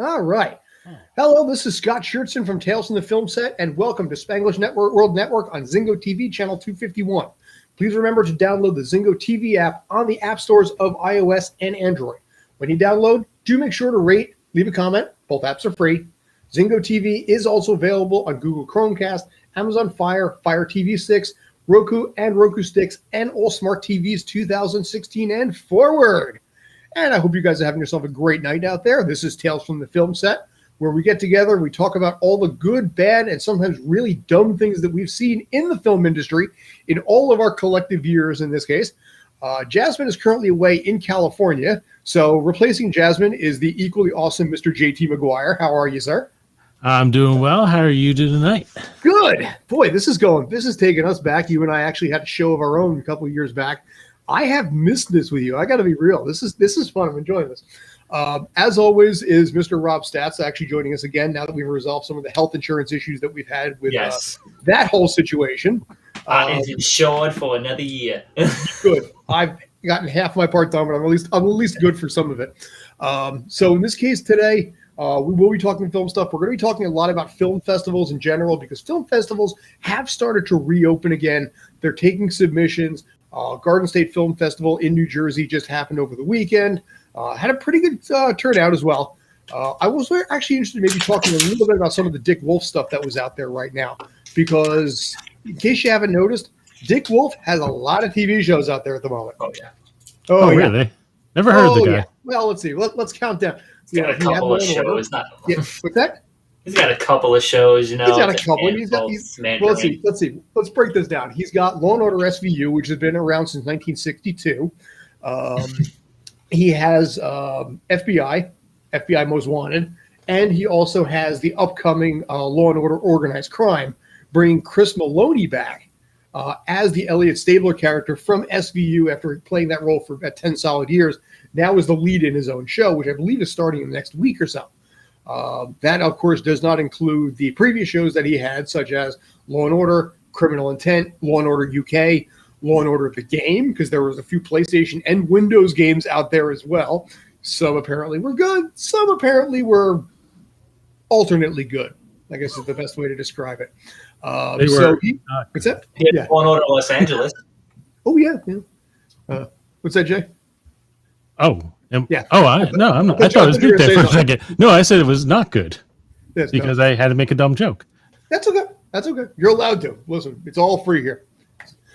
All right. Hello, this is Scott Churchson from Tales from the Film Set, and welcome to Spanglish Network World Network on Zingo TV, channel 251. Please remember to download the Zingo TV app on the app stores of iOS and Android. When you download, do make sure to rate, leave a comment. Both apps are free. Zingo TV is also available on Google Chromecast, Amazon Fire, Fire TV Sticks, Roku and Roku Sticks, and all smart TVs 2016 and forward. And I hope you guys are having yourself a great night out there. This is Tales from the Film Set, where we get together and we talk about all the good, bad, and sometimes really dumb things that we've seen in the film industry in all of our collective years in this case. Jasmine is currently away in California, so replacing Jasmine is the equally awesome Mr. JT McGuire. How are you, sir? I'm doing well. How are you doing tonight? Good. Boy, this is taking us back. You and I actually had a show of our own a couple of years back. I have missed this with you. I got to be real. This is fun. I'm enjoying this. As always, is Mr. Rob Stats actually joining us again now that we've resolved some of the health insurance issues that we've had with that whole situation. It's insured for another year. Good. I've gotten half my part done, but I'm at least good for some of it. So in this case today, we will be talking film stuff. We're going to be talking a lot about film festivals in general because film festivals have started to reopen again. They're taking submissions. Garden State Film Festival in New Jersey just happened over the weekend. Had a pretty good turnout as well. I was actually interested in maybe talking a little bit about some of the Dick Wolf stuff that was out there right now, because in case you haven't noticed, Dick Wolf has a lot of TV shows out there at the moment. Oh, yeah. Oh, yeah. Really? Never heard of the guy. Yeah. Well, let's see. Let's count down. He's got a couple of shows. What's that? He's got a couple of shows, you know. He's got a couple. Let's see. Let's break this down. He's got Law & Order SVU, which has been around since 1962. He has FBI Most Wanted, and he also has the upcoming Law & Order Organized Crime, bringing Chris Maloney back as the Elliot Stabler character from SVU after playing that role for about 10 solid years. Now is the lead in his own show, which I believe is starting in the next week or so. That, of course, does not include the previous shows that he had, such as Law & Order, Criminal Intent, Law & Order UK, Law & Order The Game, because there was a few PlayStation and Windows games out there as well. Some apparently were good. Some apparently were alternately good, I guess is the best way to describe it. What's that? Yeah. Law & Order Los Angeles. Oh, yeah. What's that, Jay? Oh, yeah. Oh, I'm not. I thought it was good there for a second. No, I said it was not good because I had to make a dumb joke. That's okay. You're allowed to. Listen, it's all free here.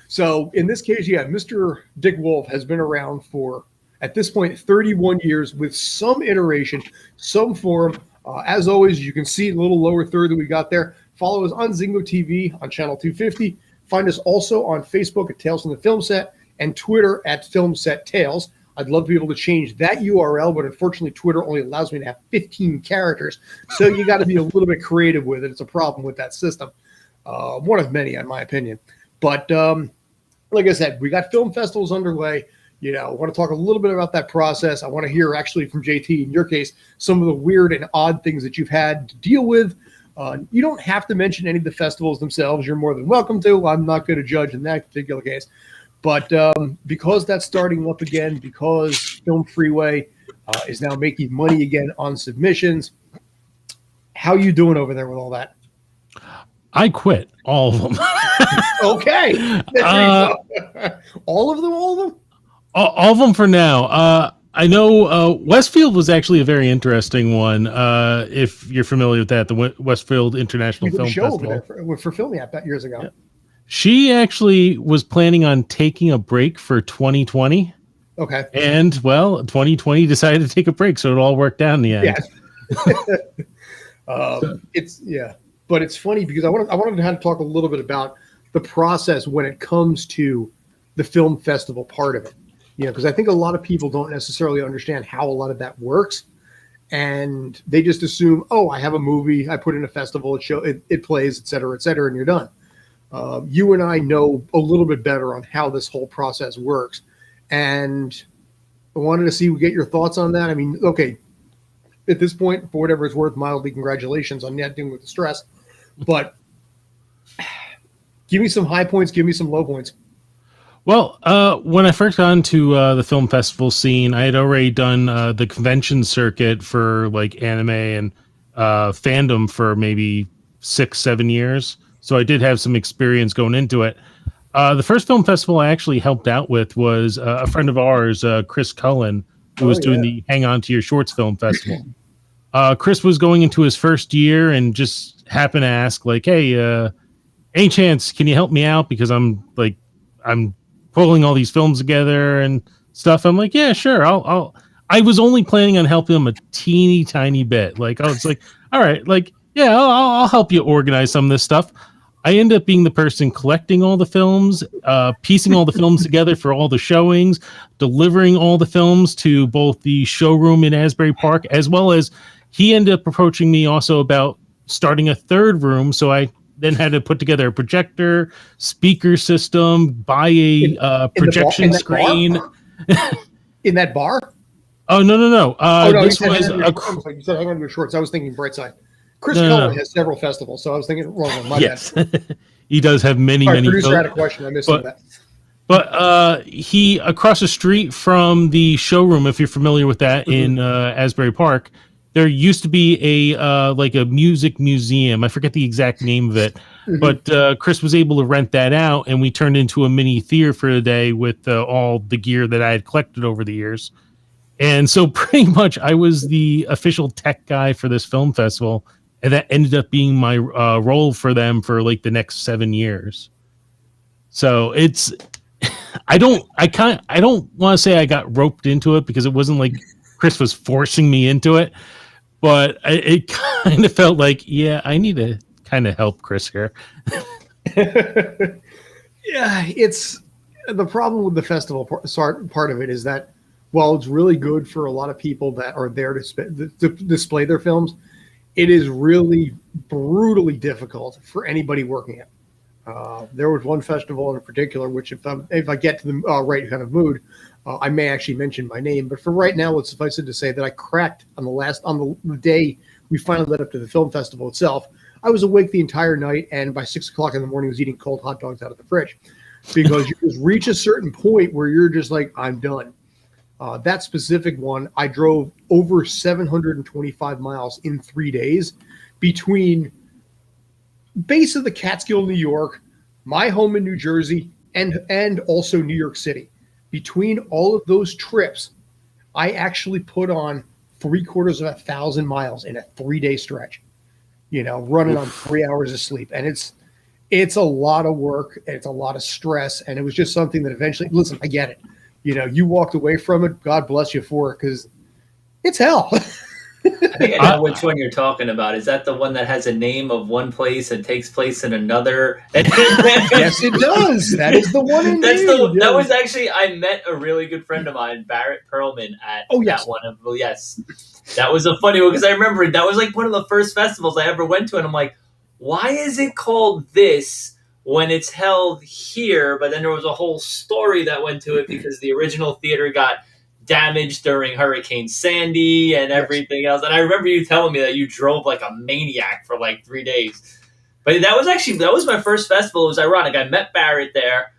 So in this case, yeah, Mr. Dick Wolf has been around for, at this point, 31 years with some iteration, some form. As always, you can see the little lower third that we got there. Follow us on Zingo TV on channel 250. Find us also on Facebook at Tales from the Film Set and Twitter at Film Set Tales. I'd love to be able to change that URL, but unfortunately, Twitter only allows me to have 15 characters. So you got to be a little bit creative with it. It's a problem with that system. One of many, in my opinion. But like I said, we got film festivals underway. You know, I want to talk a little bit about that process. I want to hear actually from JT, in your case, some of the weird and odd things that you've had to deal with. You don't have to mention any of the festivals themselves. You're more than welcome to. I'm not going to judge in that particular case. But because that's starting up again, because Film Freeway is now making money again on submissions, how are you doing over there with all that? I quit all of them. Okay. All of them? All of them for now. I know Westfield was actually a very interesting one. If you're familiar with that, the Westfield International Film Festival. For filming that years ago. Yeah. She actually was planning on taking a break for 2020. Okay. And, well, 2020 decided to take a break, so it all worked out in the end. Yeah. But it's funny because I wanted to talk a little bit about the process when it comes to the film festival part of it. You know, because I think a lot of people don't necessarily understand how a lot of that works. And they just assume, oh, I have a movie, I put in a festival, it plays, et cetera, and you're done. You and I know a little bit better on how this whole process works. And I wanted to get your thoughts on that. I mean, okay, at this point, for whatever it's worth, mildly congratulations on not dealing with the stress. But give me some high points, give me some low points. Well, when I first got into the film festival scene, I had already done the convention circuit for like anime and fandom for maybe 6, 7 years. So I did have some experience going into it. The first film festival I actually helped out with was a friend of ours, Chris Cullen, who was doing the Hang On to Your Shorts Film Festival. Chris was going into his first year and just happened to ask, like, "Hey, any chance can you help me out because I'm pulling all these films together and stuff." I'm like, "Yeah, sure. I was only planning on helping him a teeny tiny bit. Like, I was like, all right, like, yeah, I'll help you organize some of this stuff." I end up being the person collecting all the films, piecing all the films together for all the showings, delivering all the films to both the showroom in Asbury Park, as well as he ended up approaching me also about starting a third room. So I then had to put together a projector, speaker system, buy a projection screen. In that bar? Oh, no. This was you said Hang On to Your Shorts. I was thinking Brightside. Chris Cullen has several festivals, so I was thinking wrong one. My bad. He does have many. Producer had a question. I missed that. But he, across the street from the showroom, if you're familiar with that, in Asbury Park, there used to be a like a music museum. I forget the exact name of it, but Chris was able to rent that out, and we turned into a mini theater for the day with all the gear that I had collected over the years. And so pretty much I was the official tech guy for this film festival, and that ended up being my role for them for like the next 7 years. So it's, I don't want to say I got roped into it because it wasn't like Chris was forcing me into it, but it kind of felt like, yeah, I need to kind of help Chris here. Yeah, it's the problem with the festival part of it is that while it's really good for a lot of people that are there to display their films, it is really brutally difficult for anybody working it. There was one festival in particular, which if I get to the right kind of mood, I may actually mention my name. But for right now, let's suffice it to say that I cracked on the day we finally led up to the film festival itself. I was awake the entire night, and by 6 o'clock in the morning, was eating cold hot dogs out of the fridge because you just reach a certain point where you're just like, I'm done. That specific one, I drove over 725 miles in 3 days between base of the Catskill, New York, my home in New Jersey, and also New York City. Between all of those trips, I actually put on 750 miles in a 3-day stretch, running on 3 hours of sleep. And it's a lot of work. It's a lot of stress. And it was just something that eventually, listen, I get it. You walked away from it. God bless you for it, because it's hell. I think I know which one you're talking about. Is that the one that has a name of one place and takes place in another? Yes, it does. That is the one. That was actually, I met a really good friend of mine, Barrett Perlman, at that one. Yes, that was a funny one because I remember that was like one of the first festivals I ever went to, and I'm like, why is it called this when it's held here? But then there was a whole story that went to it because the original theater got damaged during Hurricane Sandy and everything else. And I remember you telling me that you drove like a maniac for like 3 days. But that was my first festival. It was ironic. I met Barrett there.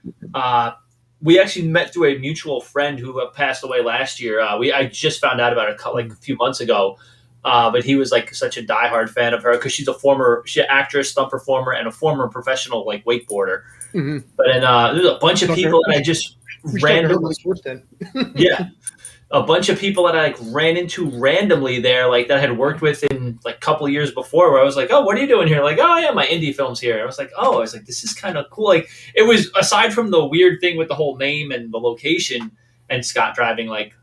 We actually met through a mutual friend who passed away last year. I just found out about it like a few months ago. But he was like such a diehard fan of her because she's an actress, stunt performer, and a former professional like wakeboarder. Mm-hmm. But then there's a bunch of people that I just randomly a bunch of people that I like ran into randomly there, like that I had worked with in like a couple of years before, where I was like, "Oh, what are you doing here?" Like, "Oh, yeah, my indie film's here." I was like, "This is kind of cool." Like, it was, aside from the weird thing with the whole name and the location, and Scott driving like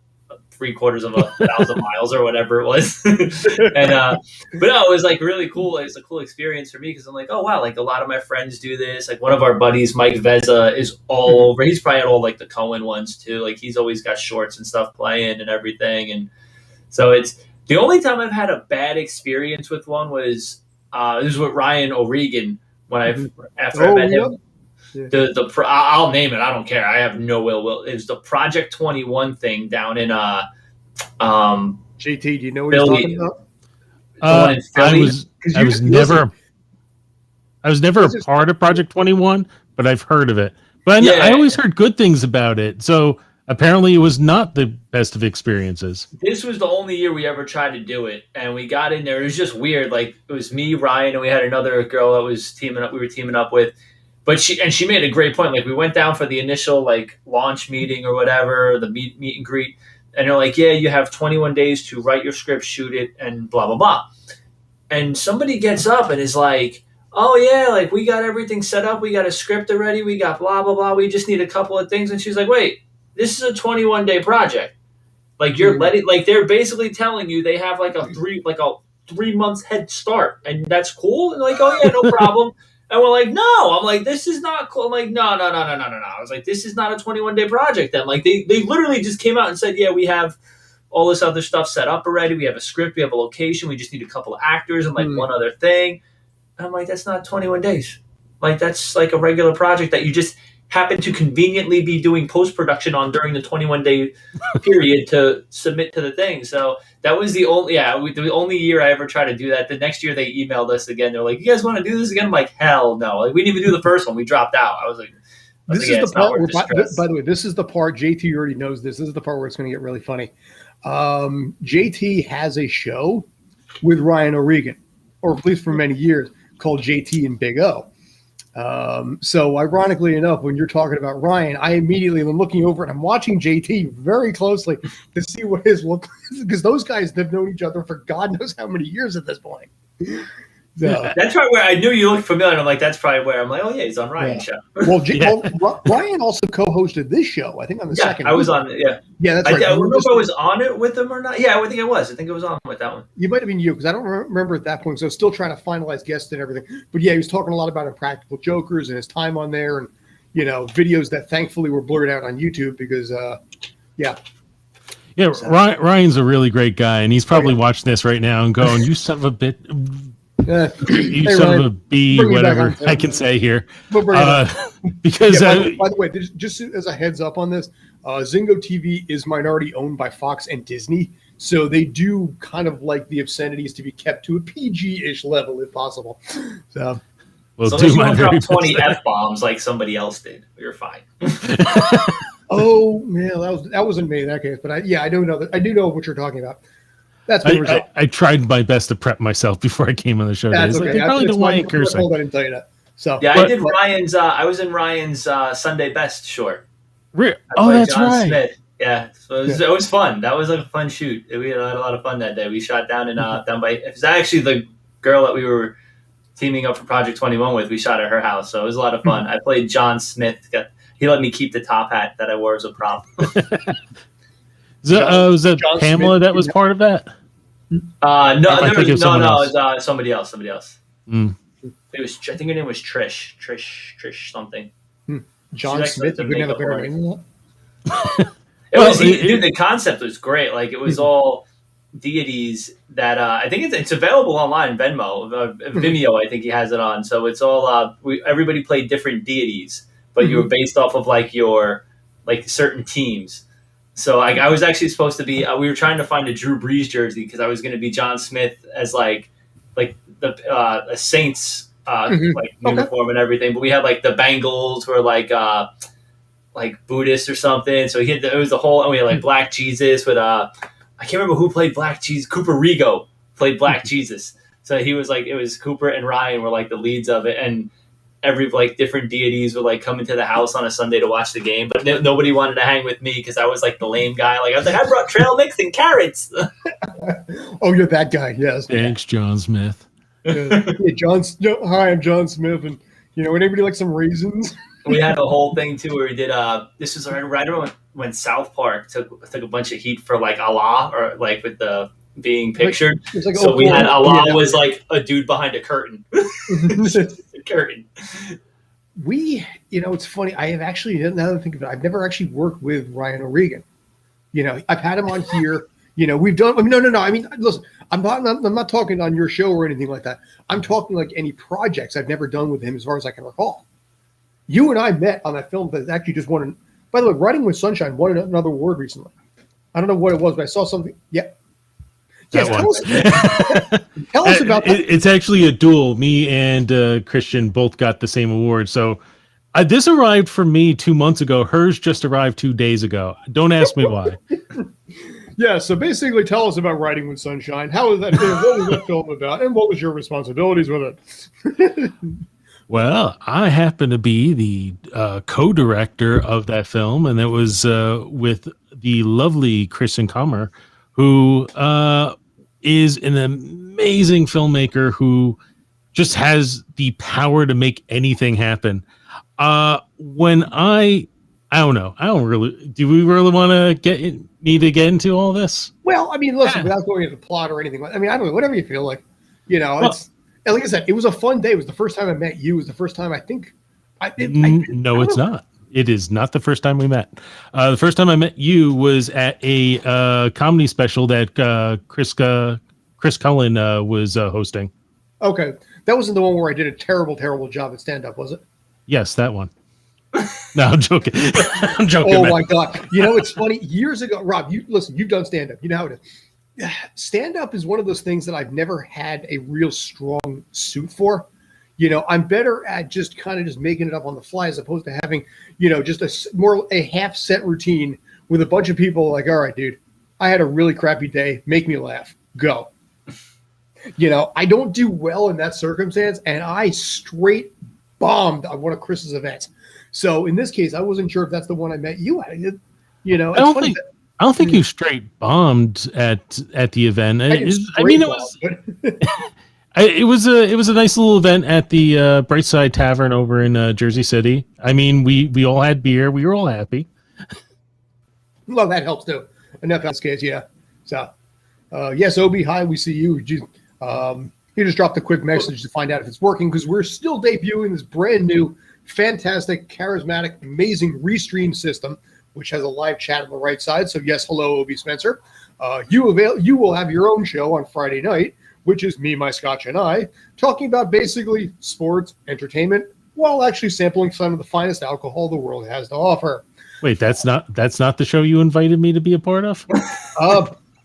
750 miles or whatever it was, but no, it was like really cool. It was a cool experience for me because I'm like, oh wow, like a lot of my friends do this. Like one of our buddies, Mike Veza, is all over. He's probably at all like the Cohen ones too. Like he's always got shorts and stuff playing and everything. And so it's the only time I've had a bad experience with one was this was with Ryan O'Regan when I met him. Yeah. I'll name it. I don't care. I have no will. It was the Project 21 thing down in JT, do you know what Philly. He's talking about? I was never a part of Project 21, but I've heard of it. But Yeah. I always heard good things about it. So apparently it was not the best of experiences. This was the only year we ever tried to do it, and we got in there. It was just weird. Like, it was me, Ryan, and we had another girl that was teaming up. We were teaming up with, but she made a great point. Like, we went down for the initial like launch meeting or whatever, the meet and greet, and they're like, "Yeah, you have 21 days to write your script, shoot it, and blah blah blah." And somebody gets up and is like, "Oh yeah, like we got everything set up. We got a script already. We got blah blah blah. We just need a couple of things." And she's like, "Wait, this is a 21-day project. Like you're letting, like they're basically telling you they have like a 3 months head start, and that's cool." And like, "Oh yeah, no problem." And we're like, "No." I'm like, "This is not cool." I'm like, No. I was like, "This is not a 21-day project." Then like they literally just came out and said, "Yeah, we have all this other stuff set up already. We have a script, we have a location. We just need a couple of actors and like one other thing." And I'm like, "That's not 21 days. Like that's like a regular project that you just happen to conveniently be doing post-production on during the 21-day period to submit to the thing." So that was the only year I ever tried to do that. The next year they emailed us again. They're like, "You guys want to do this again?" I'm like, "Hell no." Like, we didn't even do the first one. We dropped out. I was like, this is the part where, by the way, this is the part, JT already knows this. This is the part where it's going to get really funny. JT has a show with Ryan O'Regan, or at least for many years, called JT and Big O. So ironically enough, when you're talking about Ryan, I immediately am looking over and I'm watching JT very closely to see what his look is, because those guys have known each other for God knows how many years at this point. So, that's probably where I knew you looked familiar. I'm like, that's probably where I'm like, "Oh yeah, he's on Ryan's show." Well, Ryan also co-hosted this show, I think, on the second. I was on it. Yeah, that's right. I don't know if I was on it with him or not. Yeah, I think I was. I think it was on with that one. You might have been you, because I don't remember at that point. So still trying to finalize guests and everything. But yeah, he was talking a lot about Impractical Jokers and his time on there, and videos that thankfully were blurred out on YouTube because Ryan's a really great guy, and he's probably watching this right now and going, "You son of a bit." You son Ryan, of a bee, whatever I can say here. Because by the way, just as a heads up on this, Zingo TV is minority owned by Fox and Disney, so they do kind of like the obscenities to be kept to a PG-ish level if possible. So, so you don't drop 20 F-bombs like somebody else did, you're fine. Oh yeah, that wasn't me in that case, but I do know what you're talking about. That's I tried my best to prep myself before I came on the show. That's okay. They probably don't want cursing. I didn't tell you that. So yeah, I did Ryan's. I was in Ryan's Sunday Best short. Oh, that's John right. Smith. Yeah, so it was fun. That was a fun shoot. We had a lot of fun that day. We shot down by. It was actually the girl that we were teaming up for Project 21 with. We shot at her house, so it was a lot of fun. I played John Smith. He let me keep the top hat that I wore as a prop. Was that John Pamela Smith, that was part of that? No, it was somebody else. Mm. It was. I think her name was Trish something. John Smith. You couldn't have a better name than that. The concept was great. Like, it was all deities that I think it's available online. Vimeo. I think he has it on. So it's all everybody played different deities, but you were based off of your certain teams. So I was actually supposed to be. We were trying to find a Drew Brees jersey because I was going to be John Smith as a Saints uniform and everything. But we had the Bengals were like Buddhist or something. So it was the whole. And we had Black Jesus with I can't remember who played Black Jesus. Cooper Rigo played Black Jesus. So he was it was Cooper and Ryan were the leads of it, and every different deities would come into the house on a Sunday to watch the game, but nobody wanted to hang with me because I was the lame guy. I was I brought trail mix and carrots. Oh, you're that guy. Yes. Thanks, John Smith. Hi, I'm John Smith, and anybody like some raisins? We had a whole thing too where we did. This was right around when South Park took a bunch of heat for Allah or with the being pictured. So we had Allah was a dude behind a curtain. Curtain. It's funny. I have actually, now that I think of it, I've never actually worked with Ryan O'Regan. I've had him on here. We've done. No. I mean, listen, I'm not talking on your show or anything like that. I'm talking any projects I've never done with him, as far as I can recall. You and I met on that film that actually just won. By the way, Writing with Sunshine won another award recently. I don't know what it was, but I saw something. Yeah. Yes, tell us about that. It's actually a duel. Me and Christian both got the same award. So This arrived for me 2 months ago. Hers just arrived 2 days ago. Don't ask me why. Yeah, so basically tell us about Riding with Sunshine. How was that film? What was that film about? And what was your responsibilities with it? Well, I happen to be the co-director of that film, and it was with the lovely Kristen Kammer, who is an amazing filmmaker who just has the power to make anything happen. When I don't know. I don't really. Do we really want to need to get into all this? Well, I mean, listen, without going into plot or anything. I mean, I don't know. Whatever you feel like, it's. And like I said, it was a fun day. It was the first time I met you. It was the first time I think. No, it's not. It is not the first time we met. The first time I met you was at a comedy special that Chris Cullen was hosting. Okay, that wasn't the one where I did a terrible job at stand-up, was it? Yes, that one. No, I'm joking. I'm joking. Oh, man. My God. It's funny. Years ago, Rob, you've done stand-up. You know how it is. Stand-up is one of those things that I've never had a real strong suit for. I'm better at just kind of just making it up on the fly as opposed to having, just a half set routine with a bunch of people like, all right, dude, I had a really crappy day. Make me laugh. Go. I don't do well in that circumstance, and I straight bombed on one of Chris's events. So in this case, I wasn't sure if that's the one I met you at. I don't think you straight bombed at the event. It was a nice little event at the Brightside Tavern over in Jersey City. I mean, we all had beer. We were all happy. Well, that helps too. Enough in this case, yeah. So, yes, Obi, hi, we see you. He just dropped a quick message to find out if it's working because we're still debuting this brand new, fantastic, charismatic, amazing Restream system, which has a live chat on the right side. So, yes, hello, Obi Spencer. You will have your own show on Friday night, which is me, my Scotch, and I, talking about basically sports, entertainment, while actually sampling some of the finest alcohol the world has to offer. Wait, that's not the show you invited me to be a part of?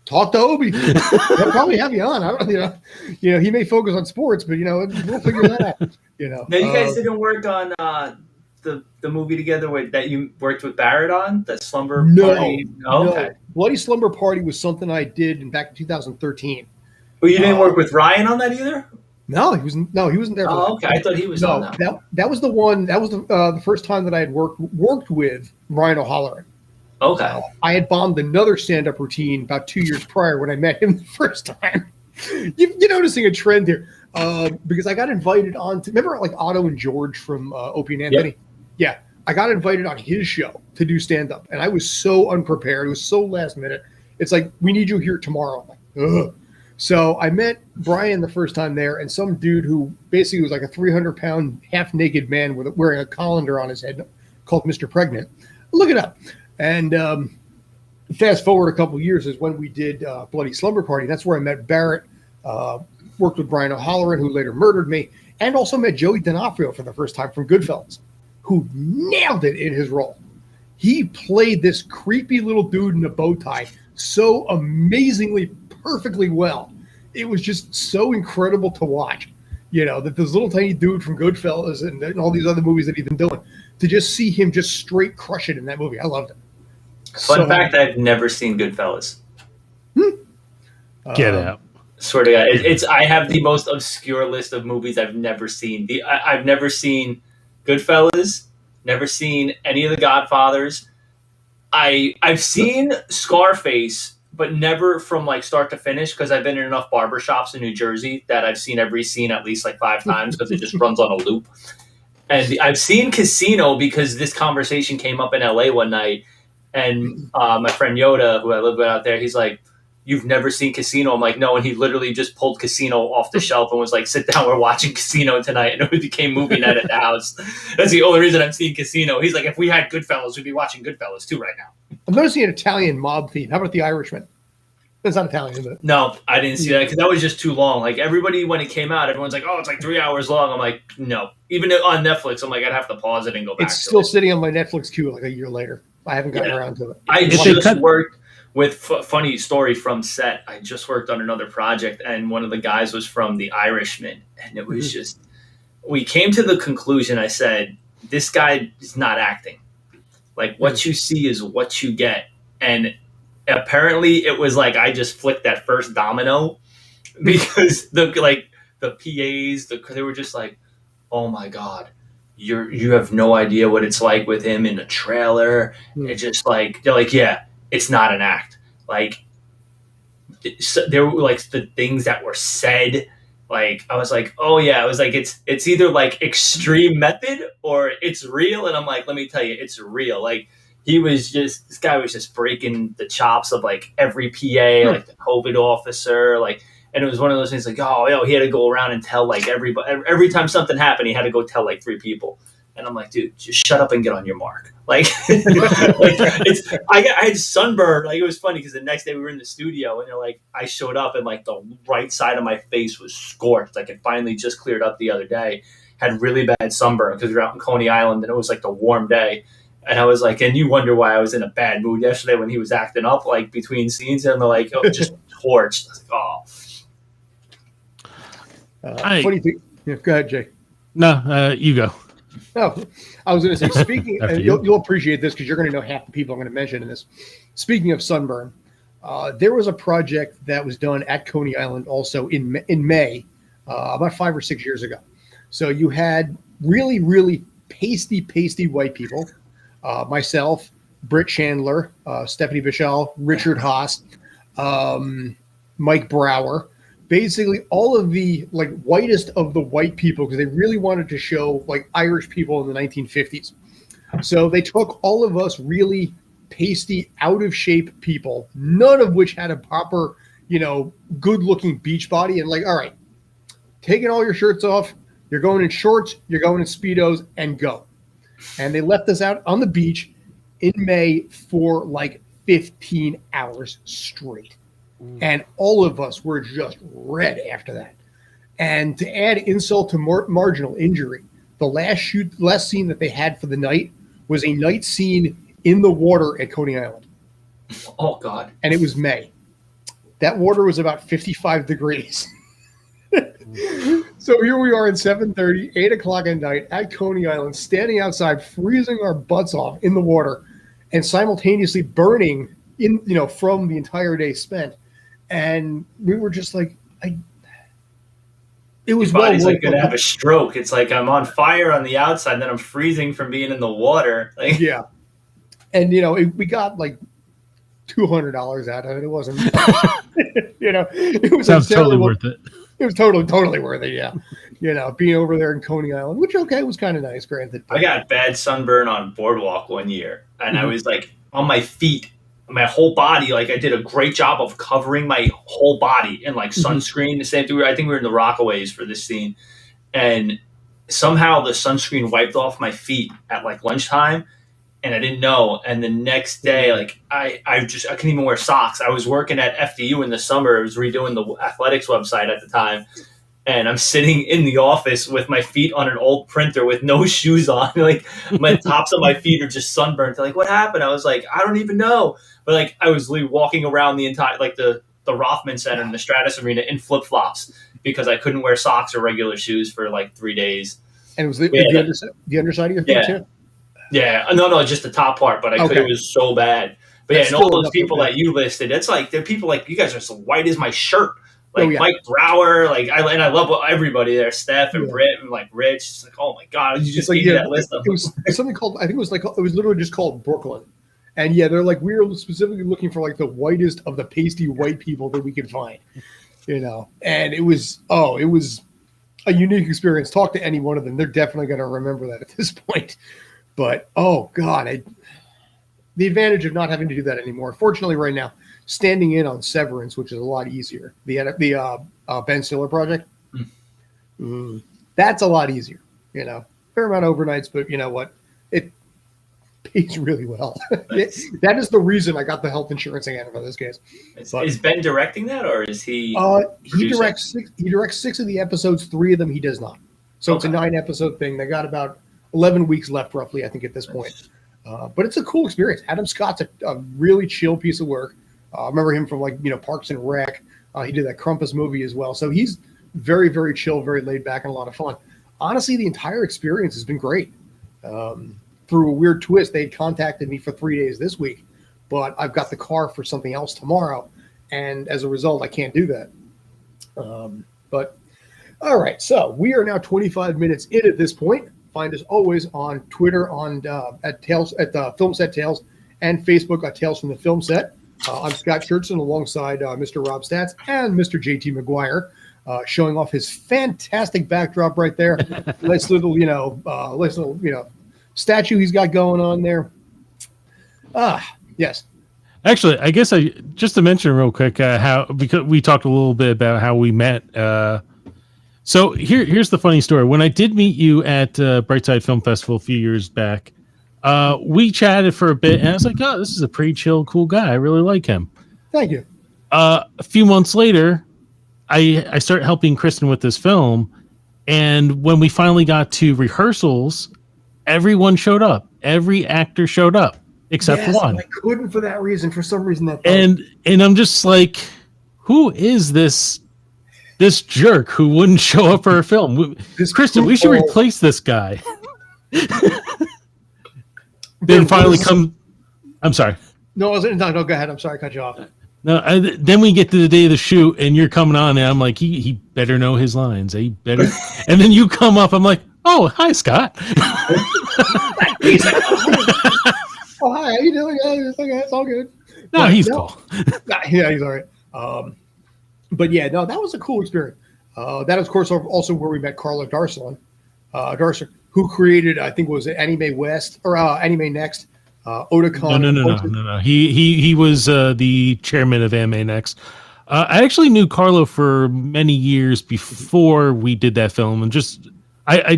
Talk to Obi. They'll probably have you on. I don't, he may focus on sports, but we'll figure that out. Now, you guys didn't work on the movie together that you worked with Barrett on, the Slumber Party. Oh, okay. Bloody Slumber Party was something I did back in 2013. Well, you didn't work with Ryan on that either? No, he wasn't there. For that. Okay. I thought he was on that. That was the one. That was the first time that I had worked with Ryan O'Halloran. Okay. I had bombed another stand-up routine about 2 years prior when I met him the first time. You're noticing a trend here because I got invited on to remember like Otto and George from Opie and Anthony. Yep. Yeah, I got invited on his show to do stand-up, and I was so unprepared. It was so last minute. It's like we need you here tomorrow. I'm like, ugh. So I met Brian the first time there, and some dude who basically was like a 300-pound half-naked man wearing a colander on his head called Mr. Pregnant. Look it up. And fast forward a couple of years is when we did Bloody Slumber Party. That's where I met Barrett, worked with Brian O'Halloran, who later murdered me, and also met Joey D'Onofrio for the first time from Goodfellas, who nailed it in his role. He played this creepy little dude in a bow tie so amazingly, perfectly well. It was just so incredible to watch, that this little tiny dude from Goodfellas and all these other movies that he's been doing, to just see him just straight crush it in that movie. I loved it. Fun fact, I've never seen Goodfellas. Get out. Swear to God. I have the most obscure list of movies I've never seen. I've never seen Goodfellas, never seen any of the Godfathers. I've seen Scarface, but never from like start to finish because I've been in enough barbershops in New Jersey that I've seen every scene at least like 5 times because it just runs on a loop. And I've seen Casino because this conversation came up in LA one night, and my friend Yoda, who I live with out there, he's like, "You've never seen Casino?" I'm like, "No," and he literally just pulled Casino off the shelf and was like, "Sit down, we're watching Casino tonight," and it became movie night at the house. That's the only reason I'm seeing Casino. He's like, "If we had Goodfellas, we'd be watching Goodfellas too right now." I'm noticing an Italian mob theme. How about The Irishman? That's not Italian, is it? No, I didn't see that because that was just too long. Like everybody, when it came out, everyone's like, "Oh, it's like 3 hours long." I'm like, no. Even on Netflix, I'm like, I'd have to pause it and go back. It's still sitting on my Netflix queue like a year later. I haven't gotten around to it. I just worked with funny story from set. I just worked on another project, and one of the guys was from The Irishman, and it was just we came to the conclusion. I said, this guy is not acting. Like, what you see is what you get. And apparently it was like I just flicked that first domino because the PAs, they were just like, oh my God, you have no idea what it's like with him in a trailer. It's just like, they're like, yeah, it's not an act. Like, there were like the things that were said. Like, I was like, oh yeah, I was like, it's either like extreme method or it's real. And I'm like, let me tell you, it's real. Like, this guy was just breaking the chops of like every PA, like the COVID officer, like, and it was one of those things like, he had to go around and tell like every time something happened, he had to go tell like 3 people. And I'm like, dude, just shut up and get on your mark. Like, I had sunburn. Like, it was funny because the next day we were in the studio and they're like, I showed up and like the right side of my face was scorched. Like, it finally just cleared up the other day. Had really bad sunburn because we were out in Coney Island and it was like the warm day. And I was like, and you wonder why I was in a bad mood yesterday when he was acting up like between scenes, and they're like, oh, just torched. I was like, Funny thing. Yeah, go ahead, Jay. No, you go. No, I was going to say, speaking, and you'll appreciate this because you're going to know half the people I'm going to mention in this. Speaking of sunburn, there was a project that was done at Coney Island also in May, about 5 or 6 years ago. So you had really, really pasty white people. Myself, Britt Chandler, Stephanie Bichal, Richard Haas, Mike Brower, basically all of the like whitest of the white people, because they really wanted to show like Irish people in the 1950s. So they took all of us really pasty, out of shape people, none of which had a proper, good looking beach body, and like, all right, taking all your shirts off, you're going in shorts, you're going in Speedos, and go. And they left us out on the beach in May for like 15 hours straight. And all of us were just red after that. And to add insult to marginal injury, the last scene that they had for the night was a night scene in the water at Coney Island. Oh, God. And it was May. That water was about 55 degrees. So here we are at 7:30, 8 o'clock at night at Coney Island, standing outside, freezing our butts off in the water, and simultaneously burning from the entire day spent. And we were just like, it was your body's like going to have a stroke. It's like I'm on fire on the outside, and then I'm freezing from being in the water. Like, yeah. And, we got like $200 out of it. It wasn't, it was sounds totally worth it. It was totally worth it. Yeah. Being over there in Coney Island, which, was kind of nice, granted. I got bad sunburn on Boardwalk one year, and I was like on my feet, my whole body. Like, I did a great job of covering my whole body in like sunscreen. The same thing. I think we were in the Rockaways for this scene, and somehow the sunscreen wiped off my feet at like lunchtime. And I didn't know. And the next day, like I couldn't even wear socks. I was working at FDU in the summer. I was redoing the athletics website at the time. And I'm sitting in the office with my feet on an old printer with no shoes on. Like, my tops of my feet are just sunburned. They're like, what happened? I was like, I don't even know. But like, I was walking around the entire, like the Rothman Center and the Stratus Arena in flip-flops because I couldn't wear socks or regular shoes for like 3 days. And it was the underside of your feet too? Yeah, no, just the top part, but it was so bad. But and all those people that you listed, it's like they're people like you guys are so white as my shirt. Like Mike Brower, I love everybody there, Steph and Britt and like Rich. It's like, oh my God, you just gave me that list of them. It was something called, I think it was literally just called Brooklyn. And they're like, we were specifically looking for like the whitest of the pasty white people that we could find, and it was a unique experience. Talk to any one of them. They're definitely going to remember that at this point. But, oh, God, the advantage of not having to do that anymore. Fortunately, right now, standing in on Severance, which is a lot easier, the Ben Stiller project, that's a lot easier. Fair amount of overnights, but you know what? It pays really well. That is the reason I got the health insurance again for this case. Is Ben directing that, or is he? He directs 6 of the episodes. 3 of them he does not. So it's a 9-episode thing. They got about 11 weeks left, roughly, I think, at this point. But it's a cool experience. Adam Scott's a really chill piece of work. I remember him from Parks and Rec. He did that Krampus movie as well. So he's very, very chill, very laid back, and a lot of fun. Honestly, the entire experience has been great. Through a weird twist, they contacted me for 3 days this week, but I've got the car for something else tomorrow, and as a result, I can't do that. But all right, so we are now 25 minutes in at this point. Find us always on Twitter at Film Set Tales and Facebook at Tales from the Film Set. I'm Scott Churchson alongside Mr. Rob Stats and Mr. JT McGuire, showing off his fantastic backdrop right there. nice little statue he's got going on there. Yes. Actually, I guess just to mention real quick because we talked a little bit about how we met. So here's the funny story. When I did meet you at Brightside Film Festival a few years back, we chatted for a bit, and I was like, "Oh, this is a pretty chill, cool guy. I really like him." Thank you. A few months later, I started helping Kristen with this film, and when we finally got to rehearsals, everyone showed up. Every actor showed up except one. I couldn't for that reason. For some reason, and I'm just like, who is this jerk who wouldn't show up for a film? Kristen, we should replace this guy. Then finally come. I'm sorry. No, go ahead. I'm sorry, I cut you off. No, then we get to the day of the shoot, and you're coming on, and I'm like, he better know his lines. He better. And then you come up, I'm like, oh, hi, Scott. Oh, hi, how you doing? It's all good. No, he's cool. Yeah, he's all right. But yeah, no, that was a cool experience. That, of course, also where we met Carlo Darson, who created, I think, was it Anime West or Anime Next? Otakon. No. He was the chairman of Anime Next. I actually knew Carlo for many years before we did that film, and just I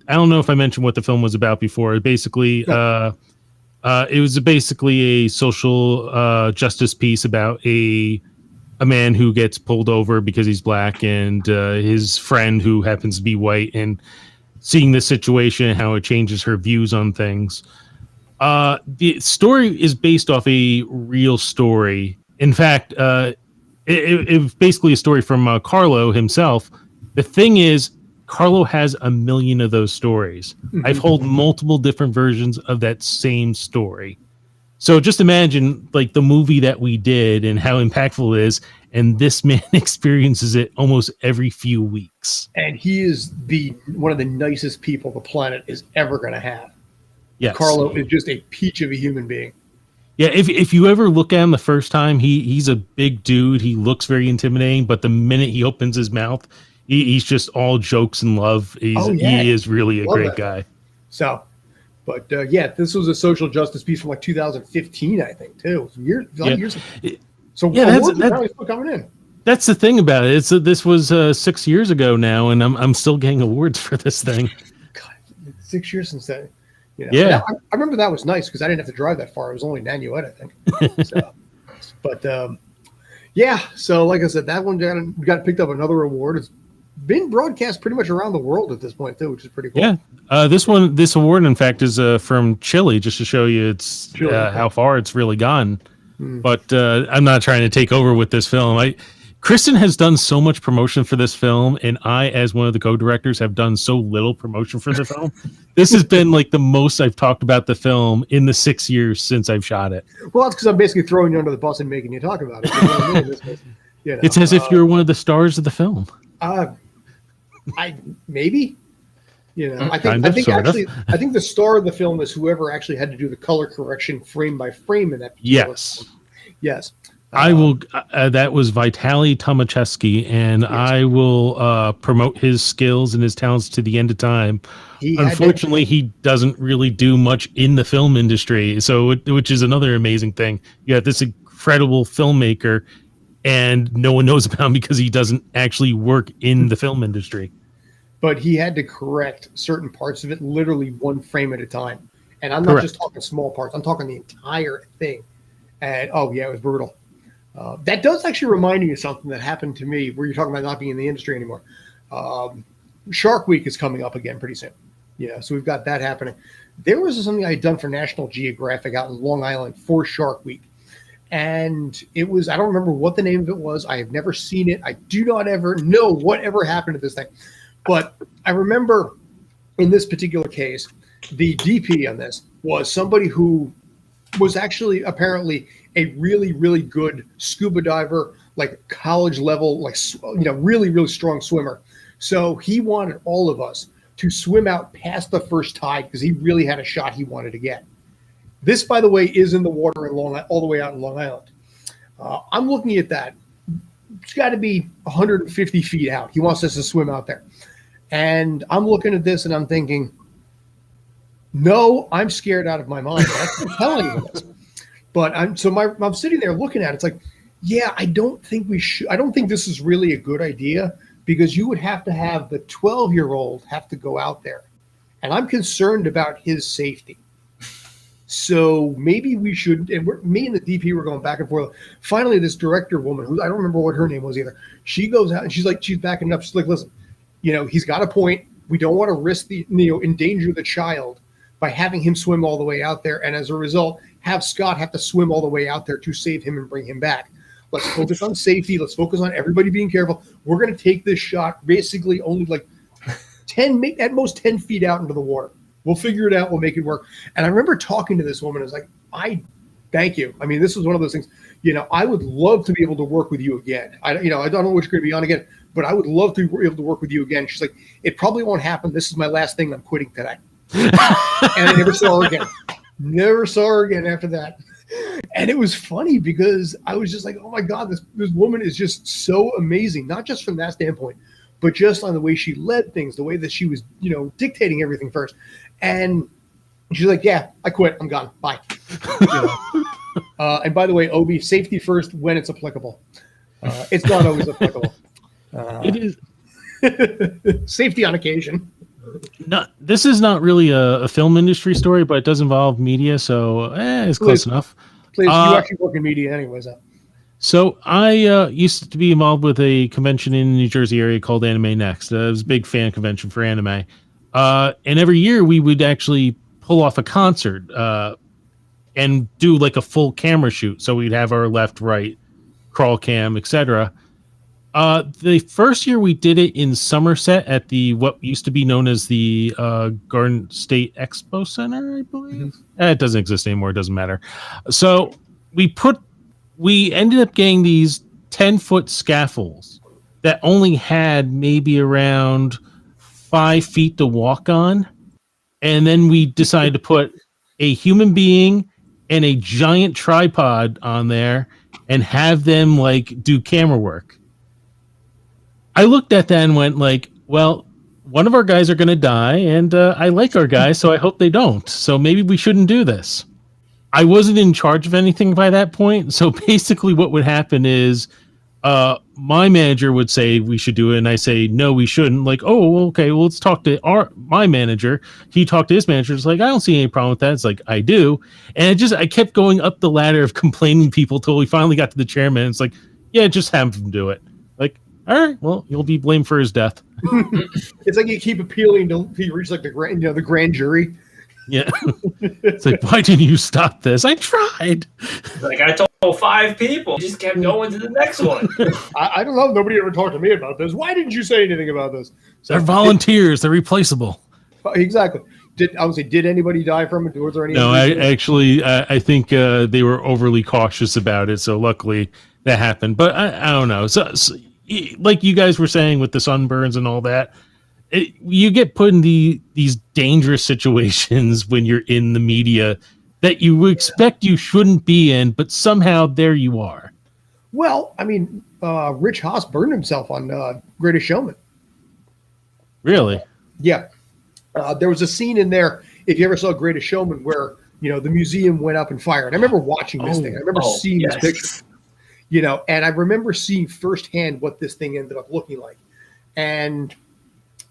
don't know if I mentioned what the film was about before. Basically, it was basically a social justice piece about a man who gets pulled over because he's black, and his friend who happens to be white, and seeing the situation and how it changes her views on things. The story is based off a real story. In fact, it was basically a story from Carlo himself. The thing is, Carlo has 1 million of those stories. I've told multiple different versions of that same story. So just imagine like the movie that we did and how impactful it is. And this man experiences it almost every few weeks. And he is one of the nicest people the planet is ever going to have. Yes. Carlo is just a peach of a human being. Yeah, if you ever look at him the first time, he's a big dude. He looks very intimidating, but the minute he opens his mouth, he's just all jokes and love. He is really a great guy. So, but this was a social justice piece from like 2015, I think, too. Years ago. So that's still coming in. That's the thing about it. This was 6 years ago now, and I'm still getting awards for this thing. God, 6 years since that. You know, yeah, I remember that was nice because I didn't have to drive that far. It was only Nanuet, I think. So like I said, that one got picked up another award. It's been broadcast pretty much around the world at this point too, which is pretty cool. Yeah, this award, in fact, is from Chile, just to show you how far it's really gone. But I'm not trying to take over with this film. Kristen has done so much promotion for this film, and I, as one of the co-directors, have done so little promotion for the film. This has been like the most I've talked about the film in the 6 years since I've shot it. Well, that's because I'm basically throwing you under the bus and making you talk about it. You know what I mean? It's as if you're one of the stars of the film. Maybe. I think the star of the film is whoever actually had to do the color correction frame by frame in that. Yes. I will. That was Vitaly Tomaszewski, and yes. I will promote his skills and his talents to the end of time. Unfortunately, he doesn't really do much in the film industry, which is another amazing thing. You have this incredible filmmaker, and no one knows about him because he doesn't actually work in the film industry. But he had to correct certain parts of it, literally one frame at a time. And I'm not just talking small parts; I'm talking the entire thing. And it was brutal. That does actually remind me of something that happened to me where you're talking about not being in the industry anymore. Shark Week is coming up again pretty soon. So we've got that happening. There was something I had done for National Geographic out in Long Island for Shark Week. And it was, I don't remember what the name of it was. I have never seen it. I do not ever know whatever happened to this thing. But I remember in this particular case, the DP on this was somebody who was actually apparently a really, really good scuba diver, like college level, like, really, really strong swimmer. So he wanted all of us to swim out past the first tide because he really had a shot he wanted to get. This, by the way, is in the water in all the way out in Long Island. I'm looking at that. It's got to be 150 feet out. He wants us to swim out there. And I'm looking at this and I'm thinking, no, I'm scared out of my mind. I can't tell anyone this. But I'm sitting there looking at it. It's like, yeah, I don't think we should. I don't think this is really a good idea because you would have to have the 12-year-old have to go out there. And I'm concerned about his safety. So maybe we should, and me and the DP were going back and forth. Finally, this director woman, who I don't remember what her name was either, she goes out and she's backing up. She's like, listen, he's got a point. We don't want to risk endanger the child by having him swim all the way out there. And as a result, have Scott have to swim all the way out there to save him and bring him back. Let's focus on safety. Let's focus on everybody being careful. We're going to take this shot basically only like 10, at most 10 feet out into the water. We'll figure it out. We'll make it work. And I remember talking to this woman. I was like, thank you. I mean, this is one of those things, I would love to be able to work with you again. I don't know what you're going to be on again, but I would love to be able to work with you again. She's like, it probably won't happen. This is my last thing. I'm quitting today. And I never saw her again. Never saw her again after that. And it was funny because I was just like, oh my God, this woman is just so amazing. Not just from that standpoint, but just on the way she led things, the way that she was, dictating everything first. And she's like, yeah, I quit. I'm gone. Bye. And by the way, Obi, safety first when it's applicable. It's not always applicable. It is safety on occasion. This is not really a film industry story, but it does involve media, so it's close enough. Please, you actually work in media anyways. So I used to be involved with a convention in the New Jersey area called Anime Next. It was a big fan convention for anime. And every year we would actually pull off a concert and do like a full camera shoot. So we'd have our left, right, crawl cam, etc. The first year we did it in Somerset at what used to be known as the Garden State Expo Center, I believe. Mm-hmm. It doesn't exist anymore. It doesn't matter. So we ended up getting these 10-foot scaffolds that only had maybe around 5 feet to walk on. And then we decided to put a human being and a giant tripod on there and have them do camera work. I looked at that and went well, one of our guys are going to die, and I like our guys, so I hope they don't. So maybe we shouldn't do this. I wasn't in charge of anything by that point. So basically what would happen is my manager would say we should do it, and I say, no, we shouldn't. Oh, okay, well, let's talk to my manager. He talked to his manager. It's I don't see any problem with that. It's I do. And I kept going up the ladder of complaining to people till we finally got to the chairman. It's yeah, just have him do it. All right, well, you'll be blamed for his death. It's you keep appealing till you reach the grand jury. Yeah. It's why didn't you stop this? I tried. I told 5 people. Just kept going to the next one. I don't know. Nobody ever talked to me about this. Why didn't you say anything about this? So, they're volunteers. They're replaceable. Exactly. Did anybody die from it? Was there any? No, I think they were overly cautious about it. So luckily that happened. But I don't know. So like you guys were saying with the sunburns and all that, you get put in these dangerous situations when you're in the media that you expect you shouldn't be in, but somehow there you are. Well, I mean, Rich Haas burned himself on Greatest Showman. Really? Yeah. There was a scene in there, if you ever saw Greatest Showman, where, the museum went up in fire. And I remember watching this thing. I remember seeing this picture. And I remember seeing firsthand what this thing ended up looking like. And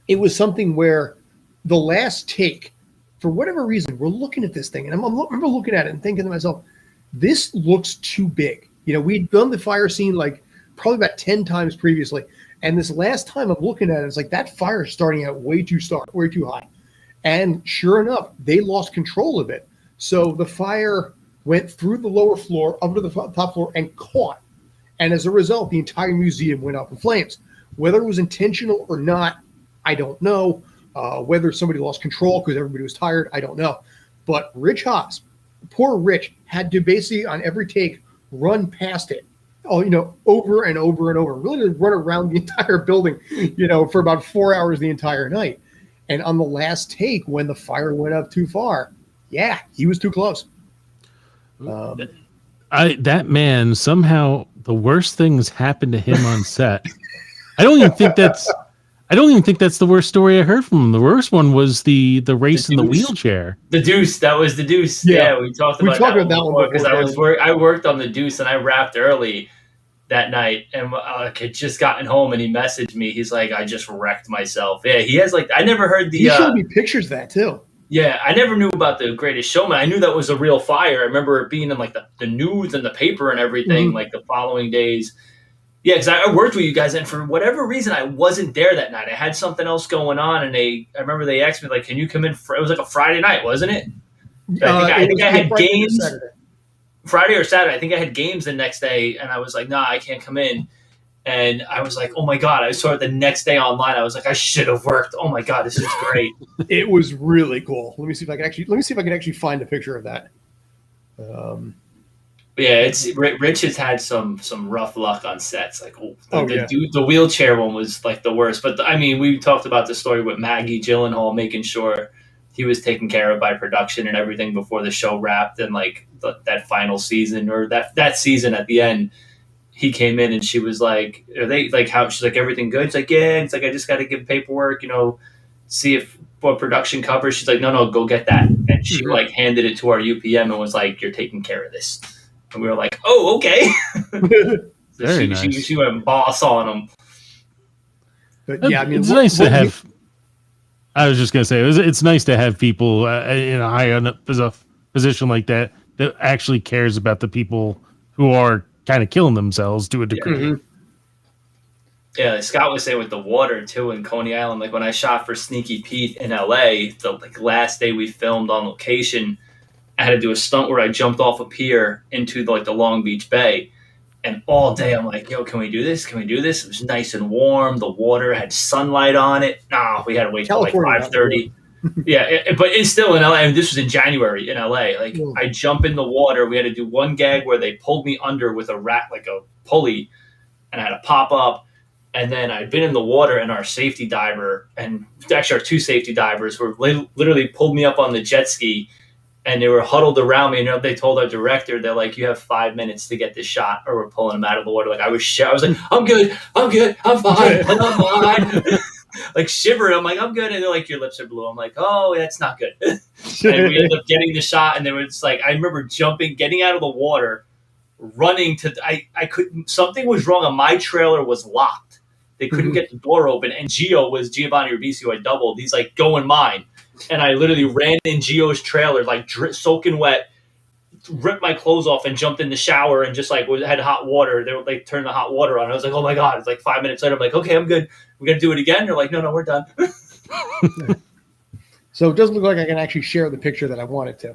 it was something where the last take, for whatever reason, we're looking at this thing. And I remember looking at it and thinking to myself, this looks too big. We'd done the fire scene probably about 10 times previously. And this last time I'm looking at it, it's that fire is starting out way too high. And sure enough, they lost control of it. So the fire went through the lower floor, up to the top floor, and caught. And as a result, the entire museum went up in flames. Whether it was intentional or not, I don't know. Whether somebody lost control because everybody was tired, I don't know. But Rich Haas, poor Rich, had to basically on every take run past it, over and over and over, really run around the entire building, for about 4 hours the entire night. And on the last take, when the fire went up too far, yeah, he was too close. That man, somehow the worst things happened to him on set. I don't even think that's the worst story I heard from him. The worst one was the race in the wheelchair. The Deuce. That was the Deuce. Yeah, we talked about that one because I worked on the Deuce and I wrapped early that night, and I had just gotten home, and he messaged me. He's like, "I just wrecked myself." Yeah, he has I never heard the. He showed me pictures of that too. Yeah, I never knew about the Greatest Showman. I knew that was a real fire. I remember it being in the news and the paper and everything, the following days. Yeah, because I worked with you guys, and for whatever reason, I wasn't there that night. I had something else going on, and I remember they asked me, can you come in? It was a Friday night, wasn't it? I think I had games. Friday or Saturday. I think I had games the next day, and I was like, nah, I can't come in. And I was like, oh my God, I saw it the next day online. I was like, I should have worked. Oh my God, this is great. It was really cool. Let me see if I can actually find a picture of that. Yeah, Rich has had some rough luck on sets. The wheelchair one was the worst. But we talked about the story with Maggie Gyllenhaal making sure he was taken care of by production and everything before the show wrapped, and that final season or that season at the end, he came in and she was like, "Are they how?" She's like, "Everything good?" She's like, "Yeah." It's like, "I just got to give paperwork, see if what production covers." She's like, "No, go get that." And she handed it to our UPM and was like, "You're taking care of this." And we were like, "Oh, okay." So nice. She went boss on him. But yeah, it's nice to have. I was just gonna say it's nice to have people in a high position like that actually cares about the people who are kind of killing themselves to a degree. Yeah, Scott was saying with the water too in Coney Island. When I shot for Sneaky Pete in LA, the last day we filmed on location, I had to do a stunt where I jumped off a pier into the Long Beach Bay, and all day I'm like, "Yo, can we do this? Can we do this?" It was nice and warm. The water had sunlight on it. Nah, we had to wait till 5:30. Yeah, but it's still in LA. This was in January in LA. I jump in the water. We had to do one gag where they pulled me under with a a pulley, and I had to pop up. And then I'd been in the water, and our safety diver, and actually our two safety divers, were literally pulled me up on the jet ski, and they were huddled around me. And they told our director, they're like, "You have 5 minutes to get this shot, or we're pulling him out of the water." I was like, I'm good, I'm fine, I'm fine. Shivering. I'm like, I'm good. And they're like, "Your lips are blue." I'm like, "Oh, that's not good." And we ended up getting the shot, and they were just I remember getting out of the water, running to, I couldn't, something was wrong, and my trailer was locked. They couldn't get the door open, and Giovanni Ribisi, who I doubled, he's like, "Go in mine." And I literally ran in Gio's trailer, soaking wet, ripped my clothes off and jumped in the shower and just had hot water. They would turn the hot water on. I was like, "Oh my God." It's 5 minutes later. I'm like, "Okay, I'm good. We're going to do it again." They're like, "No, we're done." So it doesn't look like I can actually share the picture that I wanted to.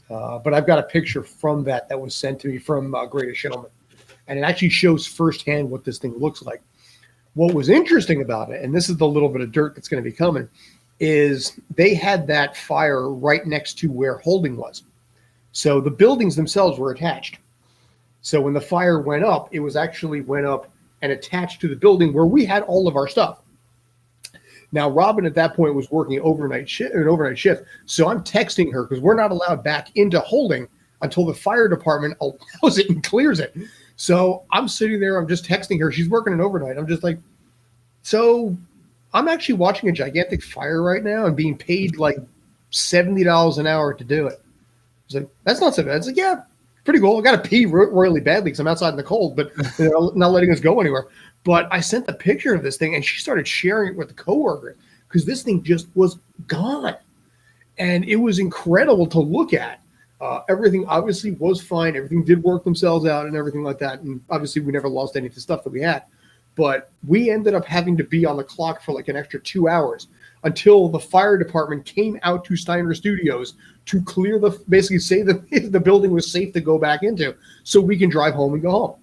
But I've got a picture from that was sent to me from Greatest Showman. And it actually shows firsthand what this thing looks like. What was interesting about it, and this is the little bit of dirt that's going to be coming, is they had that fire right next to where holding was. So the buildings themselves were attached. So when the fire went up, it was actually went up and attached to the building where we had all of our stuff. Now, Robin at that point was working an overnight shift. So I'm texting her because we're not allowed back into holding until the fire department allows it and clears it. So I'm sitting there, I'm just texting her. She's working an overnight. I'm just like, "So I'm actually watching a gigantic fire right now and being paid $70 an hour to do it." She's like, "That's not so bad." It's like, "Yeah, pretty cool. I got to pee royally badly because I'm outside in the cold, but not letting us go anywhere." But I sent the picture of this thing, and she started sharing it with the coworker because this thing just was gone. And it was incredible to look at. Everything obviously was fine. Everything did work themselves out and everything like that. And obviously we never lost any of the stuff that we had. But we ended up having to be on the clock for an extra 2 hours until the fire department came out to Steiner Studios to clear basically say that the building was safe to go back into so we can drive home and go home.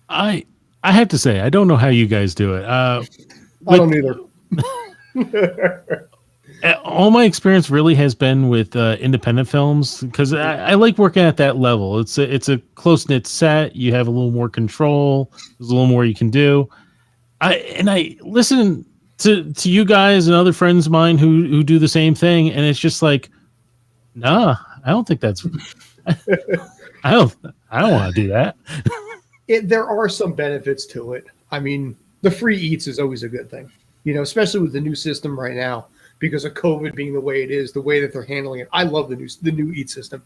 I have to say, I don't know how you guys do it. I don't either. All my experience really has been with independent films because I like working at that level. It's a close knit set. You have a little more control. There's a little more you can do. I listen to you guys and other friends of mine who do the same thing, and it's just like, nah, I don't think that's. I don't want to do that. There are some benefits to it. I mean, the free eats is always a good thing, especially with the new system right now. Because of COVID being the way it is, the way that they're handling it. I love the new eat system.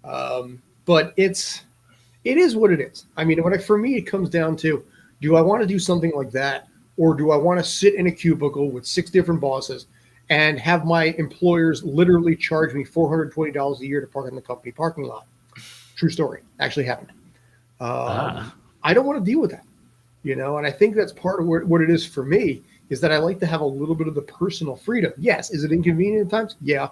But it is what it is. I mean, for me, it comes down to, do I want to do something like that? Or do I want to sit in a cubicle with 6 different bosses and have my employers literally charge me $420 a year to park in the company parking lot? True story. Actually happened. I don't want to deal with that. And I think that's part of what it is for me. Is that I like to have a little bit of the personal freedom. Yes. Is it inconvenient at times? Yeah.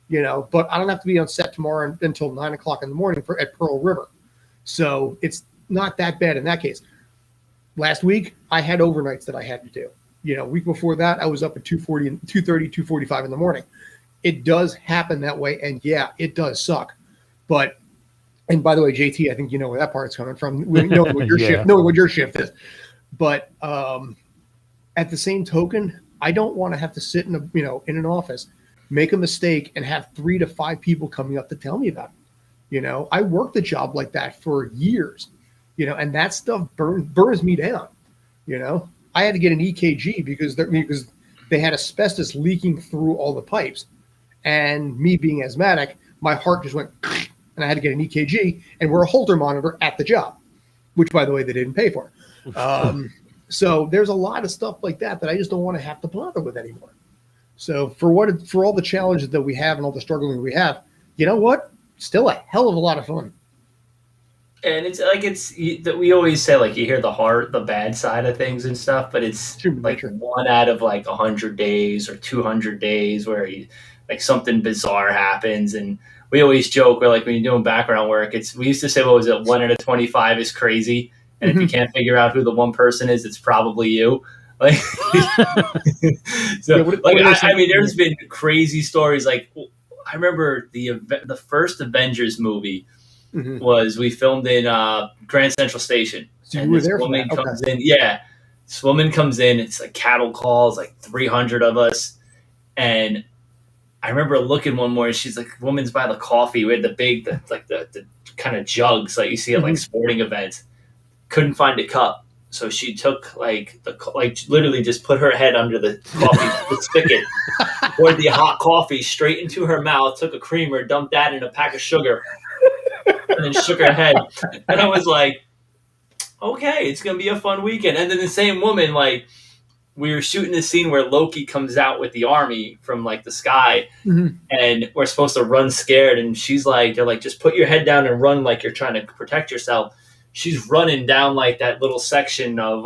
But I don't have to be on set tomorrow until 9 o'clock in the morning at Pearl River. So it's not that bad in that case. Last week, I had overnights that I had to do. Week before that, I was up at 2:30, 2:45 in the morning. It does happen that way. And yeah, it does suck. And by the way, JT, I think you know where that part's coming from, knowing what your shift is. But, at the same token, I don't want to have to sit in an office, make a mistake, and have 3 to 5 people coming up to tell me about it. I worked a job like that for years, and that stuff burns me down. I had to get an EKG because they had asbestos leaking through all the pipes, and me being asthmatic, my heart just went, and I had to get an EKG and wear a Holter monitor at the job, which, by the way, they didn't pay for. So there's a lot of stuff like that I just don't want to have to bother with anymore. So for all the challenges that we have and all the struggling we have, you know what? Still a hell of a lot of fun. And it's that we always say, like, you hear the bad side of things and stuff, but it's like 1 out of like 100 days or 200 days where something bizarre happens. And we always joke, we're like, when you're doing background work, we used to say, what was it? 1 out of 25 is crazy. And if you can't figure out who the one person is, it's probably you. Like, I mean, there's been crazy stories. Like, I remember the first Avengers movie was we filmed in Grand Central Station. So you were there for that? Comes in. Yeah, this woman comes in. It's like cattle calls, like 300 of us. And I remember looking one morning. She's like, woman's by the coffee. We had the kind of jugs like you see at like sporting events. Couldn't find a cup, so she took literally just put her head under the coffee the spigot, poured the hot coffee straight into her mouth, took a creamer, dumped that in a pack of sugar, and then shook her head. And I was like, okay, it's gonna be a fun weekend. And then the same woman, we were shooting the scene where Loki comes out with the army from the sky, and we're supposed to run scared, and they're like, just put your head down and run like you're trying to protect yourself. She's running down that little section of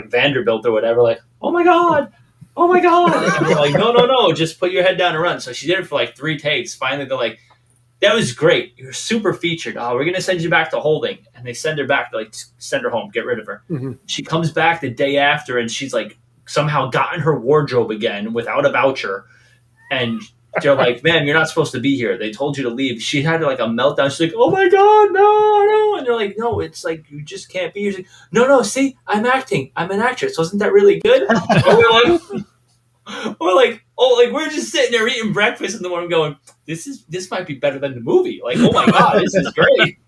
Vanderbilt or whatever, oh my God. And we're like, no, just put your head down and run. So she did it for 3 takes. Finally, they're like, that was great. You're super featured. Oh, we're going to send you back to holding. And they send her back, send her home, get rid of her. She comes back the day after and she's somehow gotten her wardrobe again without a voucher. And they're like, man, you're not supposed to be here. They told you to leave. She had a meltdown. She's like, oh my God, no. And they're like, no, it's you just can't be here. She's like, no, see, I'm acting. I'm an actress. Wasn't that really good? We're just sitting there eating breakfast in the morning going, this might be better than the movie. Oh my God, this is great.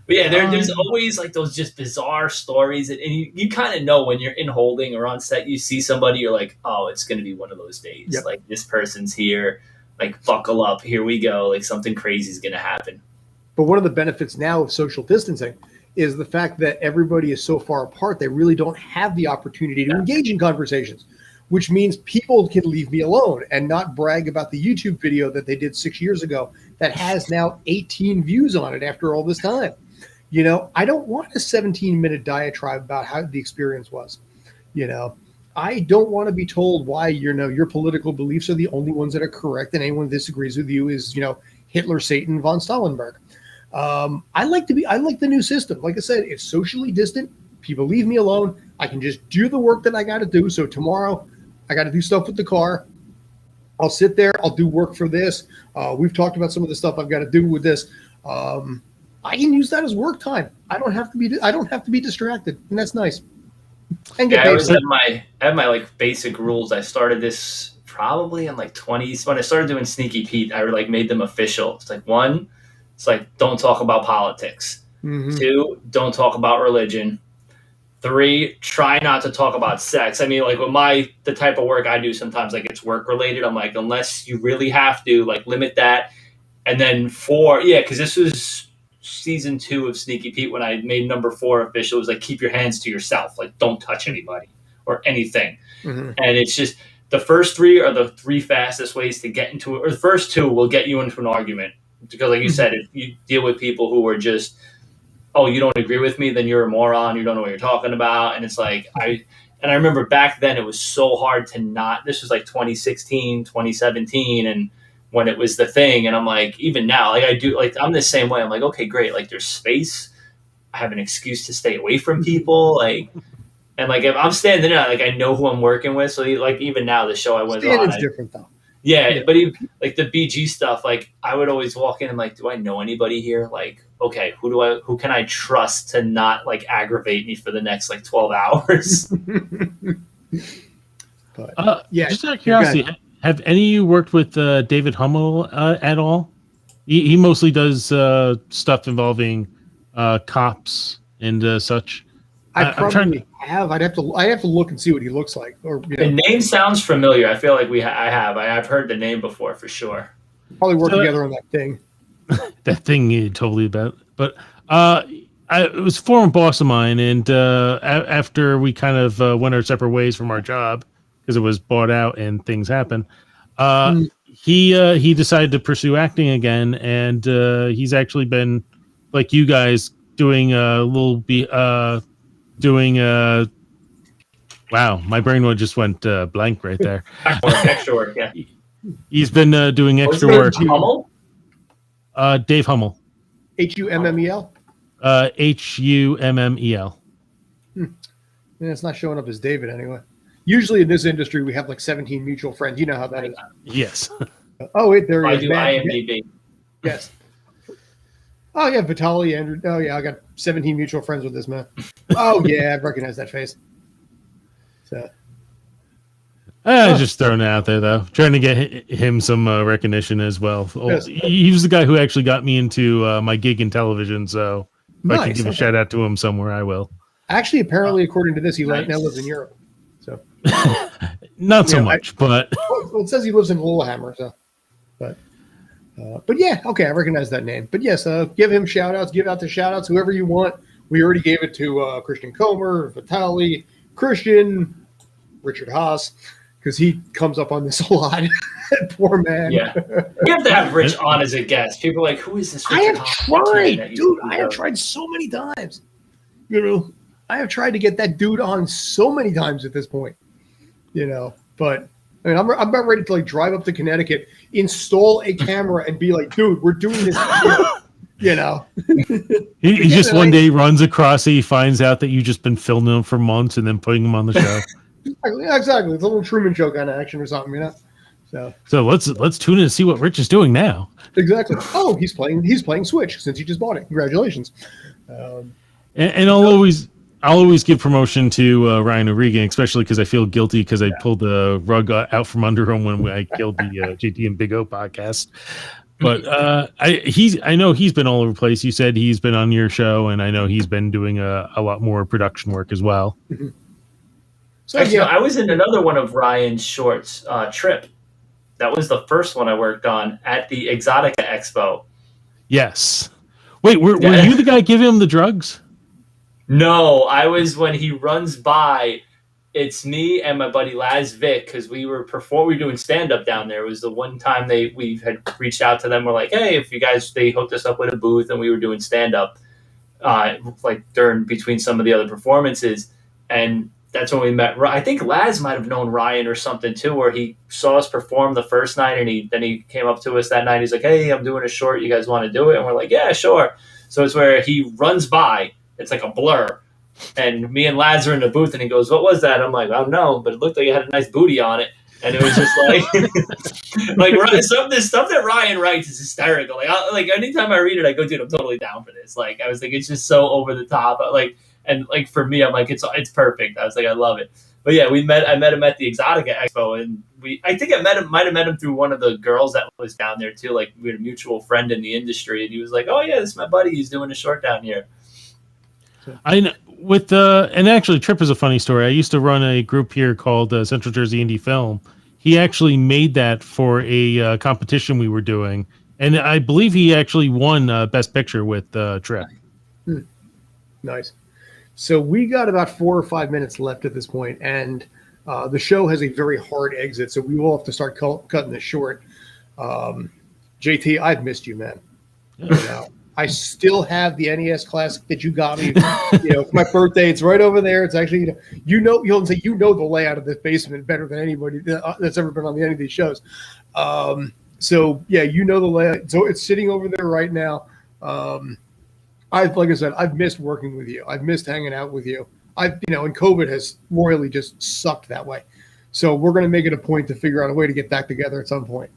But yeah, there's always those just bizarre stories, and you kind of know when you're in holding or on set, you see somebody, you're like, oh, it's going to be one of those days. Yep. This person's here, buckle up, here we go, something crazy is going to happen. But one of the benefits now of social distancing is the fact that everybody is so far apart, they really don't have the opportunity to engage in conversations, which means people can leave me alone and not brag about the YouTube video that they did 6 years ago that has now 18 views on it after all this time. I don't want a 17-minute diatribe about how the experience was. I don't want to be told why, your political beliefs are the only ones that are correct and anyone who disagrees with you is, Hitler, Satan, von Staulenberg. I like the new system. Like I said, it's socially distant. People leave me alone. I can just do the work that I got to do. So tomorrow I got to do stuff with the car. I'll sit there. I'll do work for this. We've talked about some of the stuff I've got to do with this. I can use that as work time. I don't have to be distracted, and that's nice. And I always have my like basic rules. I started this probably in like 20s when I started doing Sneaky Pete. I like made them official. It's like 1, it's like don't talk about politics. 2, don't talk about religion. 3, try not to talk about sex. I mean, like with the type of work I do, sometimes like it's work related. I'm like, unless you really have to, like limit that. And then 4, because this was season 2 of Sneaky Pete when I made number 4 official. It was like, keep your hands to yourself. Like, don't touch anybody or anything. And it's just the first 3 are the 3 fastest ways to get into it. Or the first 2 will get you into an argument. Because like you said, if you deal with people who are just, oh, you don't agree with me, then you're a moron. You don't know what you're talking about. And it's like, I remember back then it was so hard to not, this was like 2016, 2017. And when it was the thing, and I'm like, even now, like I do, like I'm the same way. I'm like, okay, great. Like there's space. I have an excuse to stay away from people. Like, and like if I'm standing there, like I know who I'm working with. So like even now, the show I went on, it's different though. Yeah, but even, like the BG stuff, like I would always walk in and like, do I know anybody here? Like, okay, who can I trust to not like aggravate me for the next like 12 hours? But just out of curiosity. Have any of you worked with David Hummel at all? He mostly does stuff involving cops and such. I probably have. I have to look and see what he looks like. Or the name sounds familiar. I feel like I've heard the name before for sure. Probably worked together on that thing. That thing you totally about. But it was a former boss of mine, and after we kind of went our separate ways from our job, because it was bought out and things happen. He decided to pursue acting again, and he's actually been like you guys doing wow, my brain just went blank right there. Extra work, yeah. He's been doing extra work. Hummel? Dave Hummel. Hummel? Hummel. Yeah, it's not showing up as David anyway. Usually in this industry, we have like 17 mutual friends. You know how that is. Yes. Oh, wait, there he is. I do IMDb. Yes. Oh, yeah, Vitali, Andrew. Oh, yeah, I got 17 mutual friends with this man. Oh, yeah, I recognize that face. So. Just throwing it out there, though. Trying to get him some recognition as well. Yes. He was the guy who actually got me into my gig in television, so if I can give a shout out to him somewhere, I will. Actually, apparently, according to this, he now lives in Europe. So. Not so much, but... Well, it says he lives in Lillehammer, so... But yeah, okay, I recognize that name. But yes, give him shout-outs, give out the shout-outs, whoever you want. We already gave it to Christian Comer, Vitali, Christian, Richard Haas, because he comes up on this a lot. Poor man. Yeah. We have to have Rich on as a guest. People are like, who is this Richard I have Haas? tried, dude. I have tried so many times. You know, I have tried to get that dude on so many times at this point. You know, but... I mean, I'm about ready to like drive up to Connecticut, install a camera, and be like, "Dude, we're doing this." You know, he just one day runs across it. He finds out that you've just been filming him for months and then putting him on the show. Yeah, exactly. It's a little Truman Show kind of action or something, you know. So let's tune in and see what Rich is doing now. Exactly. Oh, he's playing Switch since he just bought it. Congratulations. And I'll always give promotion to Ryan O'Regan, especially because I feel guilty because I pulled the rug out from under him when I killed the JT and Big O podcast. But I know he's been all over the place. You said he's been on your show, and I know he's been doing a lot more production work as well. Mm-hmm. So actually, I was in another one of Ryan's shorts, Trip. That was the first one I worked on at the Exotica Expo. Yes. Wait, were you the guy giving him the drugs? No, I was when he runs by. It's me and my buddy Laz Vic because we were doing stand up down there. It was the one time we had reached out to them. We're like, hey, if you guys, they hooked us up with a booth and we were doing stand up, like between some of the other performances, and that's when we met. I think Laz might have known Ryan or something too, where he saw us perform the first night, and then he came up to us that night. He's like, hey, I'm doing a short. You guys want to do it? And we're like, yeah, sure. So it's where he runs by. It's like a blur, And me and Lads are in the booth, and he goes, "What was that?" I'm like, "I don't know, but it looked like it had a nice booty on it." And it was just some of this stuff that Ryan writes is hysterical. Like anytime I read it, I go, "Dude, I'm totally down for this." Like I was like, it's just so over the top. And for me, I'm like, it's perfect. I was like, I love it. But yeah, I met him at the Exotica Expo, and I think I might have met him through one of the girls that was down there too. Like we had a mutual friend in the industry, and he was like, "Oh yeah, this is my buddy. He's doing a short down here." I know and actually, Trip is a funny story. I used to run a group here called Central Jersey Indie Film. He actually made that for a competition we were doing, and I believe he actually won Best Picture with Trip. Nice. So we got about 4 or 5 minutes left at this point, and the show has a very hard exit, so we will have to start cutting this short. JT, I've missed you, man. You know, I still have the NES Classic that you got me. For my birthday. It's right over there. It's actually, you'll say the layout of this basement better than anybody that's ever been on any of these shows. So yeah, the layout. So it's sitting over there right now. Like I said, I've missed working with you. I've missed hanging out with you. And COVID has royally just sucked that way. So we're going to make it a point to figure out a way to get back together at some point.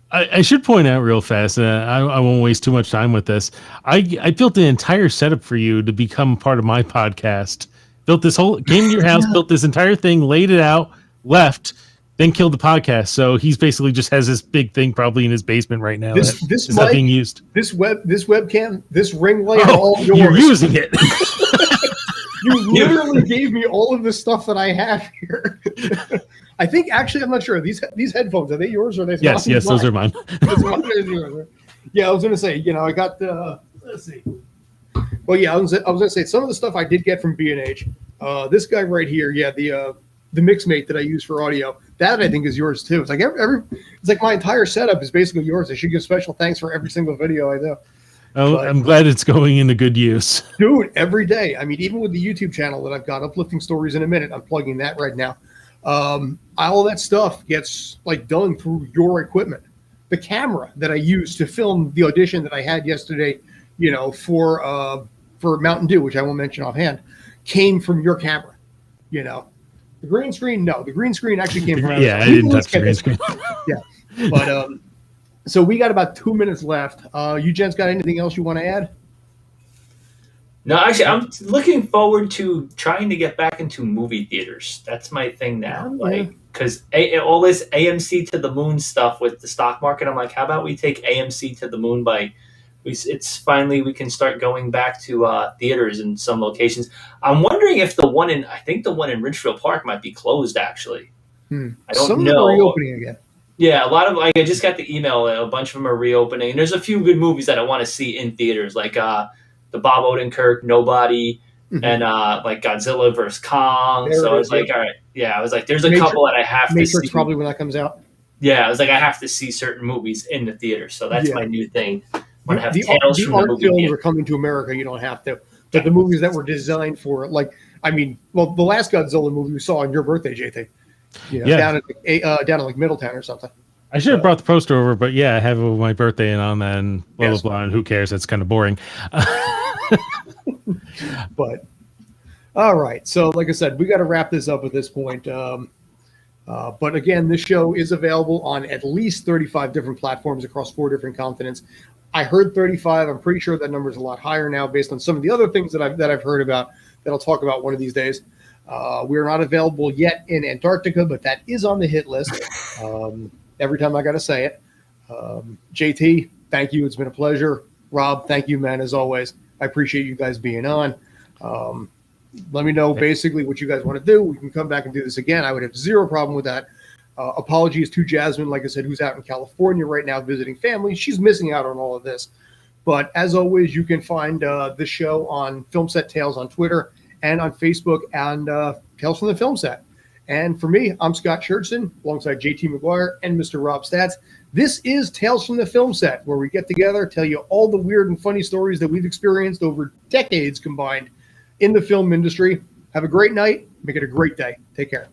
I should point out real fast, and I won't waste too much time with this. I built the entire setup for you to become part of my podcast. Came to your house, built this entire thing, laid it out, left, then killed the podcast. So he's basically just has this big thing probably in his basement right now. This is not being used. This webcam, this ring light, all yours. You're using it. You literally gave me all of the stuff that I have here. I think actually, I'm not sure. These headphones, are they yours or are they? Yes, those are mine. Yeah, I was gonna say, I got let's see. Well, yeah, I was gonna say some of the stuff I did get from B&H. This guy right here, the Mixmate that I use for audio, that I think is yours too. It's like it's like my entire setup is basically yours. I should give special thanks for every single video I do. Oh, I'm glad it's going into good use. Dude, every day. I mean, even with the YouTube channel that I've got, Uplifting Stories in a Minute, I'm plugging that right now. All that stuff gets done through your equipment. The camera that I used to film the audition that I had yesterday, for Mountain Dew, which I won't mention offhand, came from your camera. The green screen, no. The green screen actually came from I didn't touch the green screen. Yeah. But so we got about 2 minutes left. You gents got anything else you want to add? No, actually, I'm looking forward to trying to get back into movie theaters. That's my thing now. Because all this AMC to the moon stuff with the stock market, I'm like, how about we take AMC to the moon it's finally we can start going back to theaters in some locations. I'm wondering if the one in Ridgefield Park might be closed, actually. I don't know. Are reopening again. Yeah, a lot of I just got the email. A bunch of them are reopening. There's a few good movies that I want to see in theaters, like the Bob Odenkirk Nobody, and like Godzilla vs. Kong. So I was like, all right, I was like, there's a couple that I have to see. Matrix probably when that comes out. Yeah, I was like, I have to see certain movies in the theater. So that's my new thing. When I have the art films are coming to America. You don't have to. But the movies that were designed for, the last Godzilla movie we saw on your birthday, JT. Down at Middletown or something. I should have brought the poster over, but I have my birthday and on that and blah, blah, blah, and who cares? That's kind of boring. But, all right. So, like I said, we got to wrap this up at this point. But again, this show is available on at least 35 different platforms across 4 different continents. I heard 35. I'm pretty sure that number is a lot higher now based on some of the other things that I've heard about that I'll talk about one of these days. We are not available yet in Antarctica, but that is on the hit list. Every time I got to say it. JT, thank you. It's been a pleasure. Rob, thank you, man, as always. I appreciate you guys being on. Let me know basically what you guys want to do. We can come back and do this again. I would have zero problem with that. Apologies to Jasmine, like I said, who's out in California right now visiting family. She's missing out on all of this. But as always, you can find this show on Film Set Tales on Twitter and on Facebook and Tales from the Film Set. And for me, I'm Scott Churchson alongside JT McGuire and Mr. Rob Stats. This is Tales from the Film Set, where we get together, tell you all the weird and funny stories that we've experienced over decades combined in the film industry. Have a great night. Make it a great day. Take care.